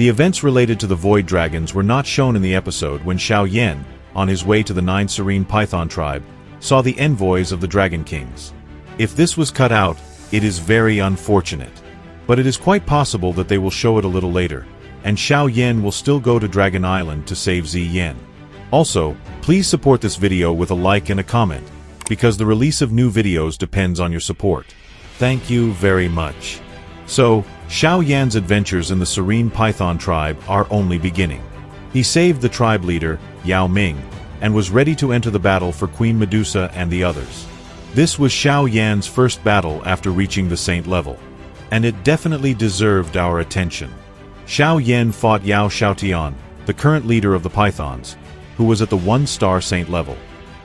The events related to the Void Dragons were not shown in the episode when Xiao Yan, on his way to the 9 Serene Python tribe, saw the envoys of the Dragon Kings. If this was cut out, it is very unfortunate. But it is quite possible that they will show it a little later, and Xiao Yan will still go to Dragon Island to save Ziyan. Also, please support this video with a like and a comment, because the release of new videos depends on your support. Thank you very much. So, Xiao Yan's adventures in the Serene Python tribe are only beginning. He saved the tribe leader, Yao Ming, and was ready to enter the battle for Queen Medusa and the others. This was Xiao Yan's first battle after reaching the saint level, and it definitely deserved our attention. Xiao Yan fought Yao Xiaotian, the current leader of the Pythons, who was at the 1-star saint level.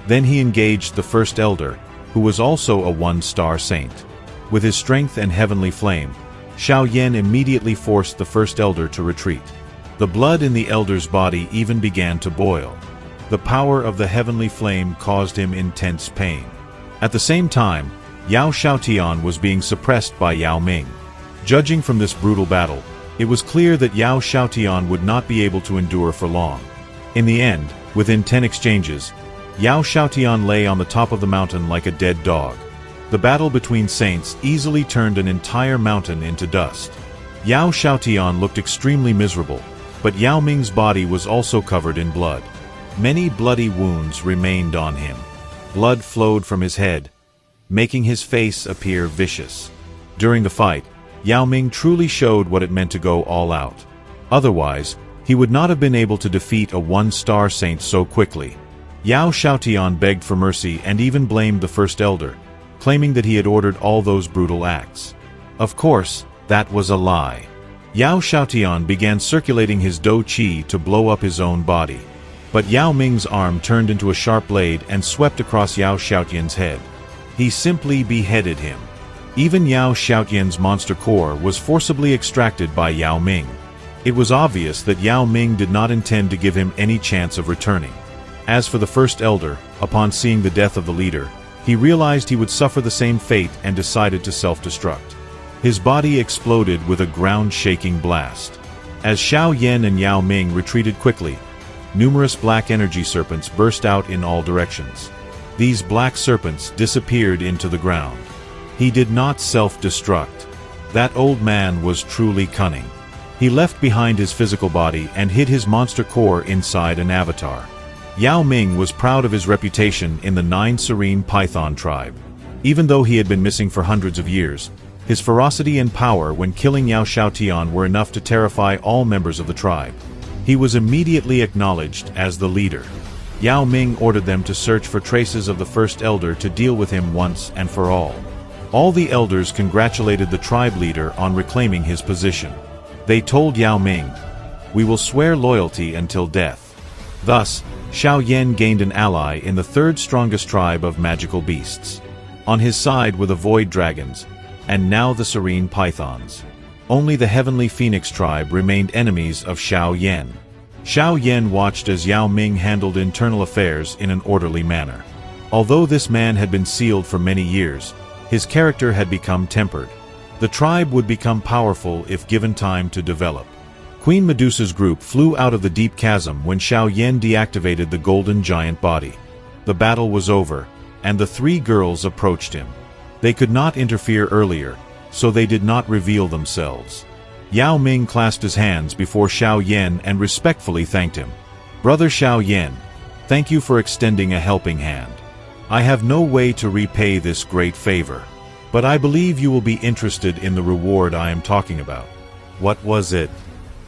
Then he engaged the first elder, who was also a 1-star saint. With his strength and heavenly flame, Xiao Yan immediately forced the first elder to retreat. The blood in the elder's body even began to boil. The power of the heavenly flame caused him intense pain. At the same time, Yao Xiaotian was being suppressed by Yao Ming. Judging from this brutal battle, it was clear that Yao Xiaotian would not be able to endure for long. In the end, within 10 exchanges, Yao Xiaotian lay on the top of the mountain like a dead dog. The battle between saints easily turned an entire mountain into dust. Yao Xiaotian looked extremely miserable, but Yao Ming's body was also covered in blood. Many bloody wounds remained on him. Blood flowed from his head, making his face appear vicious. During the fight, Yao Ming truly showed what it meant to go all out. Otherwise, he would not have been able to defeat a 1-star saint so quickly. Yao Xiaotian begged for mercy and even blamed the first elder, claiming that he had ordered all those brutal acts. Of course, that was a lie. Yao Xiaotian began circulating his dou qi to blow up his own body. But Yao Ming's arm turned into a sharp blade and swept across Yao Xiaotian's head. He simply beheaded him. Even Yao Xiaotian's monster core was forcibly extracted by Yao Ming. It was obvious that Yao Ming did not intend to give him any chance of returning. As for the first elder, upon seeing the death of the leader, he realized he would suffer the same fate and decided to self-destruct. His body exploded with a ground-shaking blast. As Xiao Yan and Yao Ming retreated quickly, numerous black energy serpents burst out in all directions. These black serpents disappeared into the ground. He did not self-destruct. That old man was truly cunning. He left behind his physical body and hid his monster core inside an avatar. Yao Ming was proud of his reputation in the 9 Serene Python tribe. Even though he had been missing for hundreds of years, his ferocity and power when killing Yao Xiaotian were enough to terrify all members of the tribe. He was immediately acknowledged as the leader. Yao Ming ordered them to search for traces of the first elder to deal with him once and for all. All the elders congratulated the tribe leader on reclaiming his position. They told Yao Ming, "We will swear loyalty until death." Thus, Xiao Yan gained an ally in the 3rd strongest tribe of magical beasts. On his side were the Void Dragons, and now the Serene Pythons. Only the Heavenly Phoenix tribe remained enemies of Xiao Yan. Xiao Yan watched as Yao Ming handled internal affairs in an orderly manner. Although this man had been sealed for many years, his character had become tempered. The tribe would become powerful if given time to develop. Queen Medusa's group flew out of the deep chasm when Xiao Yan deactivated the golden giant body. The battle was over, and the 3 girls approached him. They could not interfere earlier, so they did not reveal themselves. Yao Ming clasped his hands before Xiao Yan and respectfully thanked him. "Brother Xiao Yan, thank you for extending a helping hand. I have no way to repay this great favor, but I believe you will be interested in the reward I am talking about." What was it?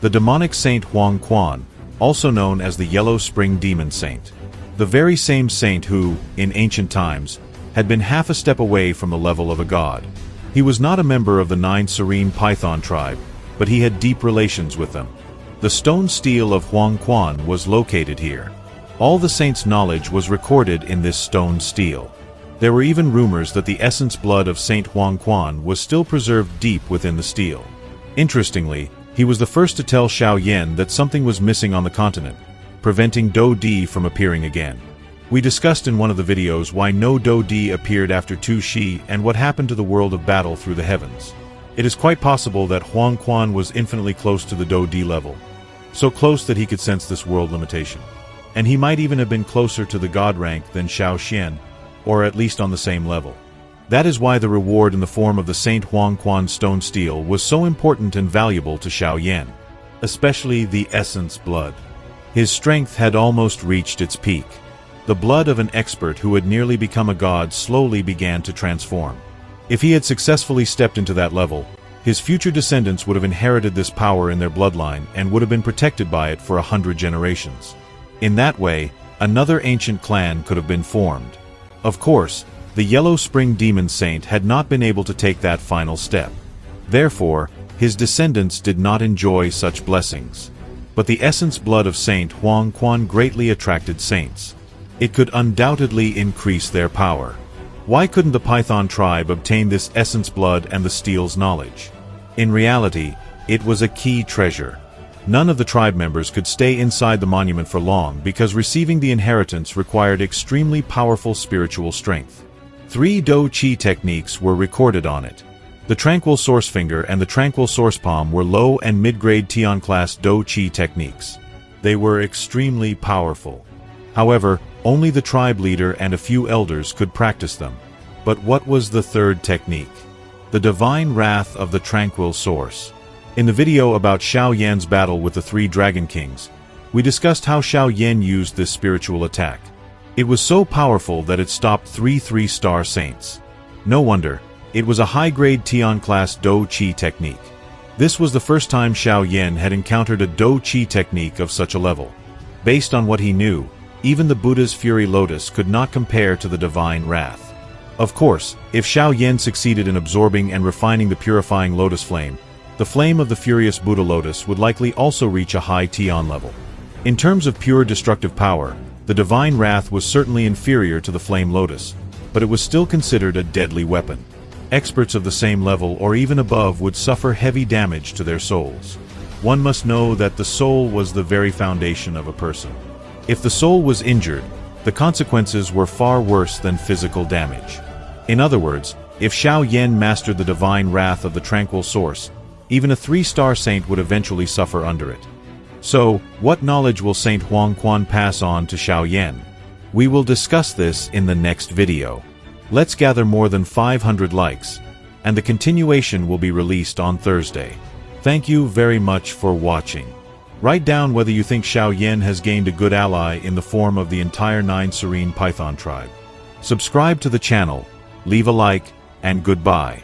The demonic saint Huang Quan, also known as the Yellow Spring Demon Saint. The very same saint who, in ancient times, had been half a step away from the level of a god. He was not a member of the 9 Serene Python tribe, but he had deep relations with them. The stone stele of Huang Quan was located here. All the saint's knowledge was recorded in this stone stele. There were even rumors that the essence blood of Saint Huang Quan was still preserved deep within the stele. Interestingly, he was the first to tell Xiao Yan that something was missing on the continent, preventing Dou Di from appearing again. We discussed in one of the videos why no Dou Di appeared after Tu Shi and what happened to the world of battle through the heavens. It is quite possible that Huang Quan was infinitely close to the Do D level, so close that he could sense this world limitation. And he might even have been closer to the god rank than Xiao Xian, or at least on the same level. That is why the reward in the form of the Saint Huang Quan stone steel was so important and valuable to Xiao Yan, especially the essence blood. His strength had almost reached its peak. The blood of an expert who had nearly become a god slowly began to transform. If he had successfully stepped into that level, his future descendants would have inherited this power in their bloodline and would have been protected by it for 100 generations. In that way, another ancient clan could have been formed. Of course, the Yellow Spring Demon Saint had not been able to take that final step. Therefore, his descendants did not enjoy such blessings. But the essence blood of Saint Huang Quan greatly attracted saints. It could undoubtedly increase their power. Why couldn't the Python tribe obtain this essence blood and the steel's knowledge? In reality, it was a key treasure. None of the tribe members could stay inside the monument for long because receiving the inheritance required extremely powerful spiritual strength. 3 Do Chi techniques were recorded on it. The Tranquil Source Finger and the Tranquil Source Palm were low and mid-grade Tian class Do Chi techniques. They were extremely powerful. However, only the tribe leader and a few elders could practice them. But what was the third technique? The Divine Wrath of the Tranquil Source. In the video about Xiao Yan's battle with the 3 Dragon Kings, we discussed how Xiao Yan used this spiritual attack. It was so powerful that it stopped 3 3-star saints. No wonder, it was a high-grade Tian class Do Chi technique. This was the first time Xiao Yan had encountered a Do Chi technique of such a level. Based on what he knew, even the Buddha's Fury Lotus could not compare to the Divine Wrath. Of course, if Xiao Yan succeeded in absorbing and refining the purifying lotus flame, the flame of the furious Buddha Lotus would likely also reach a high Tian level. In terms of pure destructive power, the Divine Wrath was certainly inferior to the Flame Lotus, but it was still considered a deadly weapon. Experts of the same level or even above would suffer heavy damage to their souls. One must know that the soul was the very foundation of a person. If the soul was injured, the consequences were far worse than physical damage. In other words, if Xiao Yan mastered the Divine Wrath of the Tranquil Source, even a 3-star saint would eventually suffer under it. So, what knowledge will Saint Huang Quan pass on to Xiao Yan? We will discuss this in the next video. Let's gather more than 500 likes, and the continuation will be released on Thursday. Thank you very much for watching. Write down whether you think Xiao Yan has gained a good ally in the form of the entire 9 Serene Python tribe. Subscribe to the channel, leave a like, and goodbye.